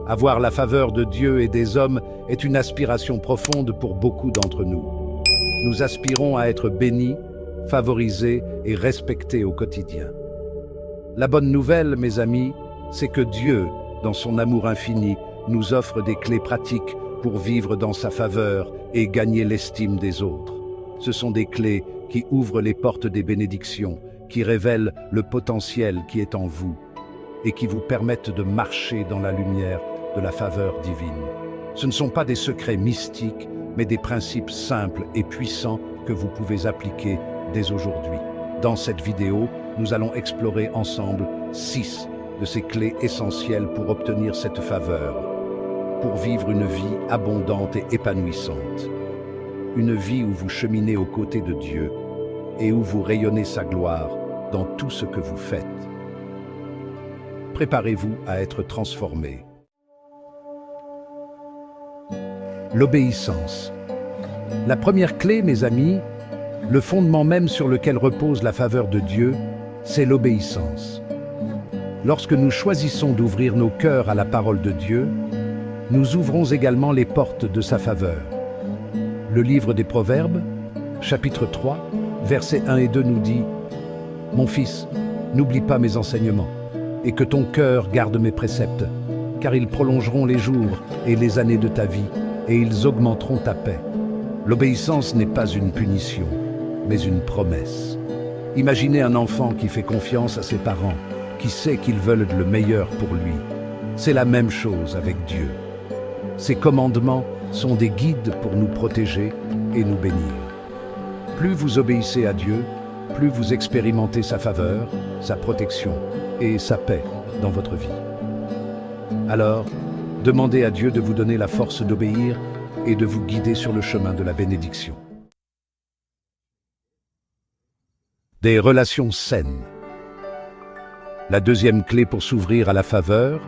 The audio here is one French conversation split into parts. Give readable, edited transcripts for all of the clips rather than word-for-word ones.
Avoir la faveur de Dieu et des hommes est une aspiration profonde pour beaucoup d'entre nous. Nous aspirons à être bénis, favorisés et respectés au quotidien. La bonne nouvelle, mes amis, c'est que Dieu, dans son amour infini, nous offre des clés pratiques pour vivre dans sa faveur et gagner l'estime des autres. Ce sont des clés qui ouvrent les portes des bénédictions, qui révèlent le potentiel qui est en vous et qui vous permettent de marcher dans la lumière de la faveur divine. Ce ne sont pas des secrets mystiques, mais des principes simples et puissants que vous pouvez appliquer dès aujourd'hui. Dans cette vidéo, nous allons explorer ensemble 6 de ces clés essentielles pour obtenir cette faveur, pour vivre une vie abondante et épanouissante. Une vie où vous cheminez aux côtés de Dieu et où vous rayonnez sa gloire dans tout ce que vous faites. Préparez-vous à être transformé. L'obéissance. La première clé, mes amis, le fondement même sur lequel repose la faveur de Dieu, c'est l'obéissance. Lorsque nous choisissons d'ouvrir nos cœurs à la parole de Dieu, nous ouvrons également les portes de sa faveur. Le livre des Proverbes, chapitre 3, versets 1 et 2 nous dit « Mon fils, n'oublie pas mes enseignements, et que ton cœur garde mes préceptes, car ils prolongeront les jours et les années de ta vie, et ils augmenteront ta paix. » L'obéissance n'est pas une punition, mais une promesse. Imaginez un enfant qui fait confiance à ses parents, qui sait qu'ils veulent le meilleur pour lui. C'est la même chose avec Dieu. Ses commandements sont des guides pour nous protéger et nous bénir. Plus vous obéissez à Dieu, plus vous expérimentez sa faveur, sa protection et sa paix dans votre vie. Alors, demandez à Dieu de vous donner la force d'obéir et de vous guider sur le chemin de la bénédiction. Des relations saines. La deuxième clé pour s'ouvrir à la faveur,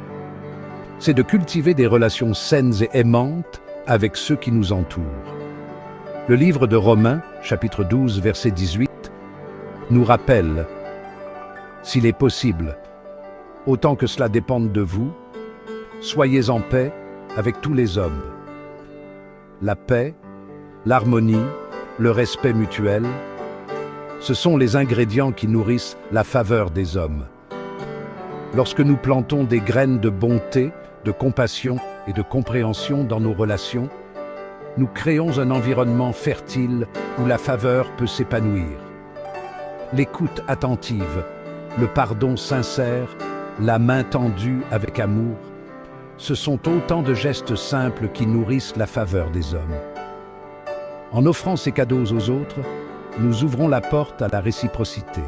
c'est de cultiver des relations saines et aimantes avec ceux qui nous entourent. Le livre de Romains, chapitre 12, verset 18, nous rappelle « S'il est possible, autant que cela dépende de vous, soyez en paix avec tous les hommes. » La paix, l'harmonie, le respect mutuel, ce sont les ingrédients qui nourrissent la faveur des hommes. Lorsque nous plantons des graines de bonté, de compassion et de compréhension dans nos relations, nous créons un environnement fertile où la faveur peut s'épanouir. L'écoute attentive, le pardon sincère, la main tendue avec amour, ce sont autant de gestes simples qui nourrissent la faveur des hommes. En offrant ces cadeaux aux autres, nous ouvrons la porte à la réciprocité,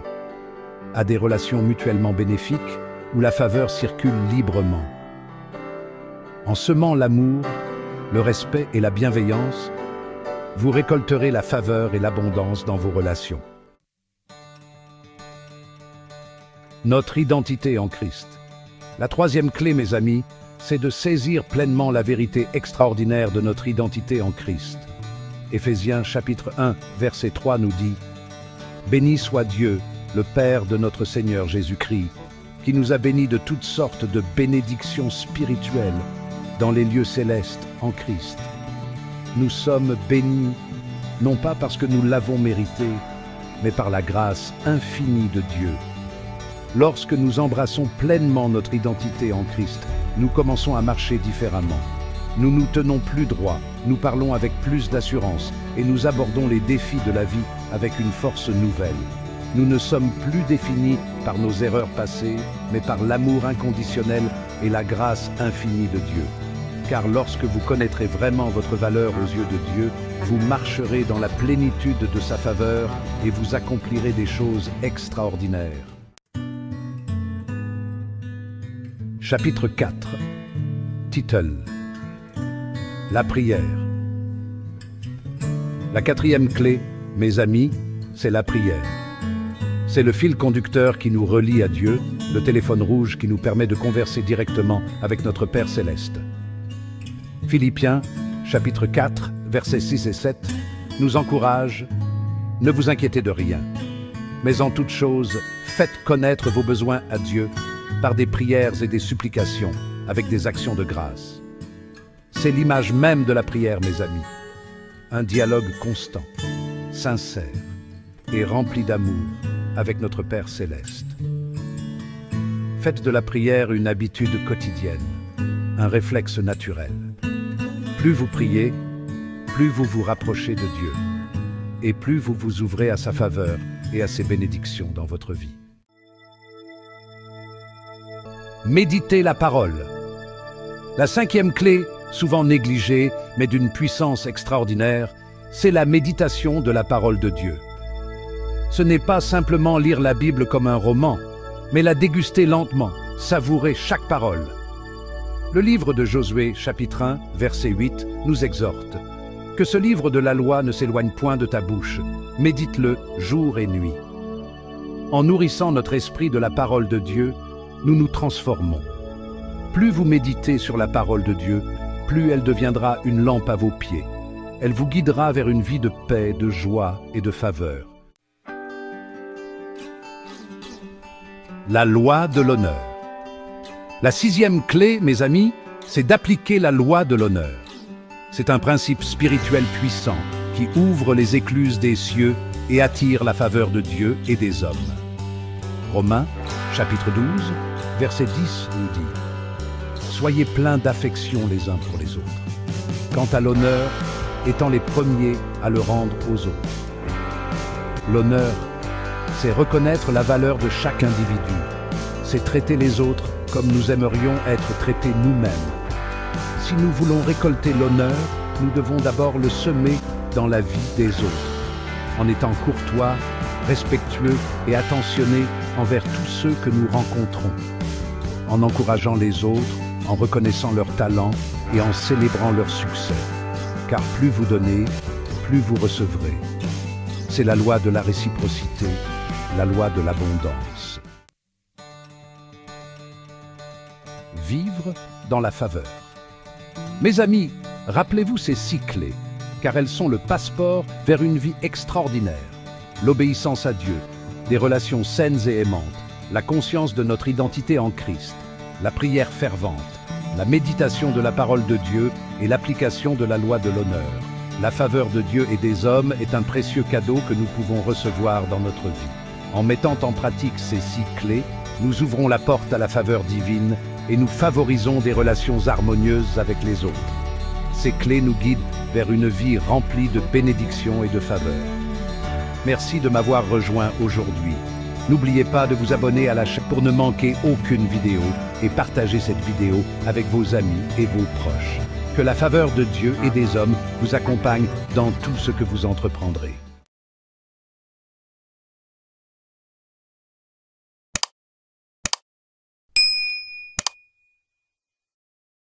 à des relations mutuellement bénéfiques où la faveur circule librement. En semant l'amour, le respect et la bienveillance, vous récolterez la faveur et l'abondance dans vos relations. Notre identité en Christ. La troisième clé, mes amis, c'est de saisir pleinement la vérité extraordinaire de notre identité en Christ. Éphésiens chapitre 1, verset 3 nous dit « Béni soit Dieu, le Père de notre Seigneur Jésus-Christ, qui nous a bénis de toutes sortes de bénédictions spirituelles dans les lieux célestes en Christ. Nous sommes bénis, non pas parce que nous l'avons mérité, mais par la grâce infinie de Dieu. Lorsque nous embrassons pleinement notre identité en Christ, nous commençons à marcher différemment. Nous nous tenons plus droit, nous parlons avec plus d'assurance et nous abordons les défis de la vie avec une force nouvelle. Nous ne sommes plus définis par nos erreurs passées, mais par l'amour inconditionnel et la grâce infinie de Dieu. Car lorsque vous connaîtrez vraiment votre valeur aux yeux de Dieu, vous marcherez dans la plénitude de sa faveur et vous accomplirez des choses extraordinaires. Chapitre 4. Title. La prière. La quatrième clé, mes amis, c'est la prière. C'est le fil conducteur qui nous relie à Dieu, le téléphone rouge qui nous permet de converser directement avec notre Père Céleste. Philippiens, chapitre 4, versets 6 et 7, nous encourage « Ne vous inquiétez de rien, mais en toute chose, faites connaître vos besoins à Dieu par des prières et des supplications, avec des actions de grâce. C'est l'image même de la prière, mes amis. Un dialogue constant, sincère et rempli d'amour avec notre Père céleste. Faites de la prière une habitude quotidienne, un réflexe naturel. Plus vous priez, plus vous vous rapprochez de Dieu, et plus vous vous ouvrez à sa faveur et à ses bénédictions dans votre vie. Méditez la parole. La cinquième clé, souvent négligée, mais d'une puissance extraordinaire, c'est la méditation de la parole de Dieu. Ce n'est pas simplement lire la Bible comme un roman, mais la déguster lentement, savourer chaque parole. Le livre de Josué, chapitre 1, verset 8, nous exhorte « Que ce livre de la loi ne s'éloigne point de ta bouche, médite-le jour et nuit. » En nourrissant notre esprit de la parole de Dieu, nous nous transformons. Plus vous méditez sur la parole de Dieu, plus elle deviendra une lampe à vos pieds. Elle vous guidera vers une vie de paix, de joie et de faveur. La loi de l'honneur. La sixième clé, mes amis, c'est d'appliquer la loi de l'honneur. C'est un principe spirituel puissant qui ouvre les écluses des cieux et attire la faveur de Dieu et des hommes. Romains, chapitre 12, verset 10 nous dit « Soyez pleins d'affection les uns pour les autres. Quant à l'honneur, étant les premiers à le rendre aux autres. » L'honneur, c'est reconnaître la valeur de chaque individu. C'est traiter les autres comme nous aimerions être traités nous-mêmes. Si nous voulons récolter l'honneur, nous devons d'abord le semer dans la vie des autres, en étant courtois, respectueux et attentionnés envers tous ceux que nous rencontrons, en encourageant les autres, en reconnaissant leurs talents et en célébrant leur succès. Car plus vous donnez, plus vous recevrez. C'est la loi de la réciprocité, la loi de l'abondance. Vivre dans la faveur. Mes amis, rappelez-vous ces 6 clés, car elles sont le passeport vers une vie extraordinaire. L'obéissance à Dieu, des relations saines et aimantes, la conscience de notre identité en Christ, la prière fervente, la méditation de la parole de Dieu et l'application de la loi de l'honneur. La faveur de Dieu et des hommes est un précieux cadeau que nous pouvons recevoir dans notre vie. En mettant en pratique ces 6 clés, nous ouvrons la porte à la faveur divine et nous favorisons des relations harmonieuses avec les autres. Ces clés nous guident vers une vie remplie de bénédictions et de faveur. Merci de m'avoir rejoint aujourd'hui. N'oubliez pas de vous abonner à la chaîne pour ne manquer aucune vidéo et partager cette vidéo avec vos amis et vos proches. Que la faveur de Dieu et des hommes vous accompagne dans tout ce que vous entreprendrez.